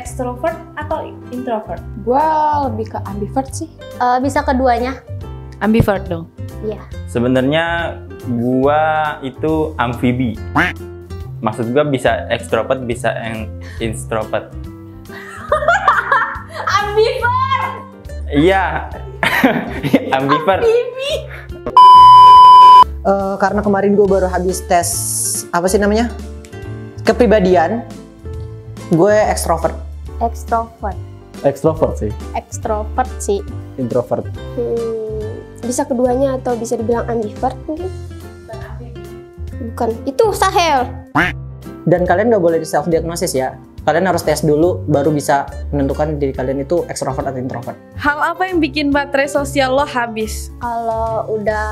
extrovert atau introvert? Gue lebih ke ambivert sih. Bisa keduanya. Ambivert dong. Iya. Sebenarnya gua itu amfibi. Maksud gua bisa extrovert, bisa introvert. Ambivert. Iya. Ambivert. Karena kemarin gue baru habis tes apa sih namanya kepribadian, gue ekstrovert. Extrovert. Ekstrovert sih. Extrovert sih. Introvert. Bisa keduanya atau bisa dibilang ambivert mungkin? Bukan. Itu Sahel. Dan kalian nggak boleh di self diagnosis ya. Kalian harus tes dulu baru bisa menentukan diri kalian itu ekstrovert atau introvert. Hal apa yang bikin baterai sosial lo habis? Kalau udah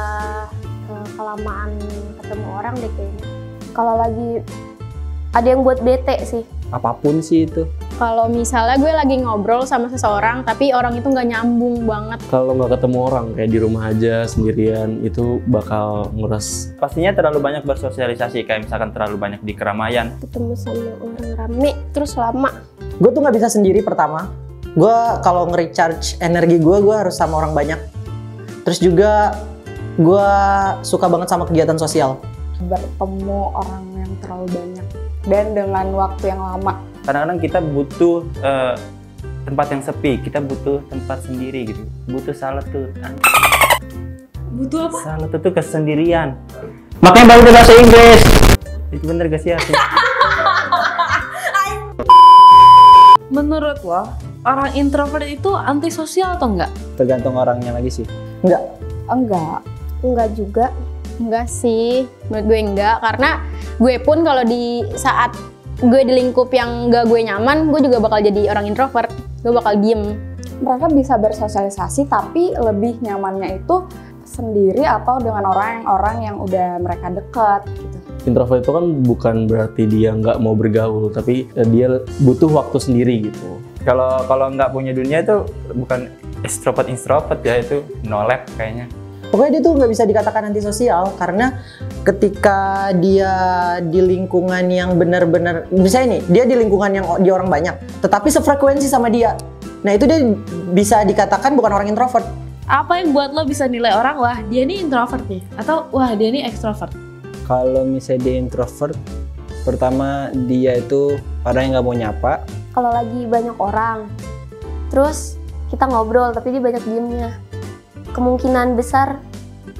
kelamaan ketemu orang deh kayaknya. Kalau lagi ada yang buat bete sih. Apapun sih itu. Kalau misalnya gue lagi ngobrol sama seseorang tapi orang itu nggak nyambung banget. Kalau nggak ketemu orang kayak di rumah aja sendirian itu bakal nguras. Pastinya terlalu banyak bersosialisasi, kayak misalkan terlalu banyak di keramaian. Ketemu sama orang rame terus lama. Gue tuh nggak bisa sendiri pertama. Gue kalau nge-recharge energi gue harus sama orang banyak. Terus juga gue suka banget sama kegiatan sosial. Bertemu orang yang terlalu banyak dan dengan waktu yang lama. Kadang-kadang kita butuh tempat yang sepi, kita butuh tempat sendiri gitu. Butuh solitude. Butuh apa? Solitude itu kesendirian. Makanya baru bahasa Inggris. Itu bener gak sih Arti? Menurut lo, orang introvert itu antisosial atau enggak? Tergantung orangnya lagi sih. Enggak. Enggak juga. Enggak sih, menurut gue enggak. Karena gue pun kalau di saat gue di lingkup yang gak gue nyaman, gue juga bakal jadi orang introvert. Gue bakal diem. Mereka bisa bersosialisasi tapi lebih nyamannya itu sendiri atau dengan orang yang udah mereka dekat gitu. Introvert itu kan bukan berarti dia nggak mau bergaul, tapi dia butuh waktu sendiri gitu. Kalau nggak punya dunia itu bukan introvert ya, itu no lab kayaknya. Pokoknya dia tuh nggak bisa dikatakan antisosial karena ketika dia di lingkungan yang benar-benar, misalnya nih, dia di lingkungan yang dia orang banyak, tetapi sefrekuensi sama dia. Nah itu dia bisa dikatakan bukan orang introvert. Apa yang buat lo bisa nilai orang, wah dia ini introvert nih, atau wah dia ini extrovert? Kalau misalnya dia introvert, pertama dia itu orang yang nggak mau nyapa. Kalau lagi banyak orang, terus kita ngobrol tapi dia banyak diemnya, kemungkinan besar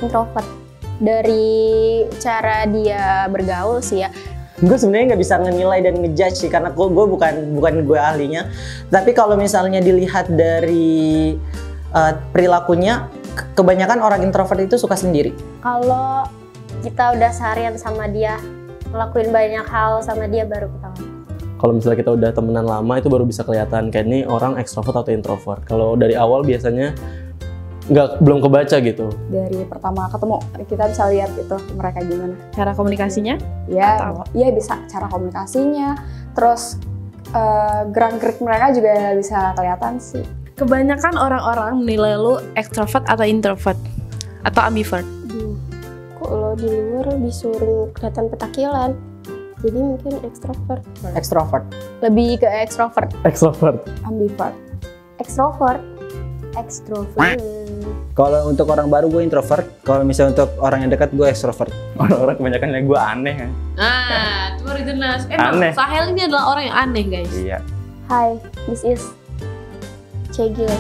introvert. Dari cara dia bergaul sih ya. Gue sebenarnya nggak bisa ngenilai dan ngejudge sih karena gue bukan gue ahlinya. Tapi kalau misalnya dilihat dari perilakunya, kebanyakan orang introvert itu suka sendiri. Kalau kita udah seharian sama dia, ngelakuin banyak hal sama dia baru ketahuan. Kalau misalnya kita udah temenan lama itu baru bisa kelihatan kayak ini orang ekstrovert atau introvert. Kalau dari awal biasanya belum kebaca gitu. Dari pertama ketemu kita bisa lihat itu mereka gimana. Cara komunikasinya? Ya, iya bisa cara komunikasinya. Terus gerak-gerik mereka juga bisa kelihatan sih. Kebanyakan orang-orang menilai lo extrovert atau introvert atau ambivert. Kok lo di luar disuruh kelihatan petakilan, jadi mungkin extrovert. Extrovert. Lebih ke extrovert. Extrovert. Ambivert. Extrovert. Kalau untuk orang baru gue introvert. Kalau misalnya untuk orang yang dekat gue extrovert. Orang-orang kebanyakan yang gue aneh kan. Nah, itu baru jelas. Emang Aneh. Sahel ini adalah orang yang aneh guys. Iya. Hi, this is Cegil.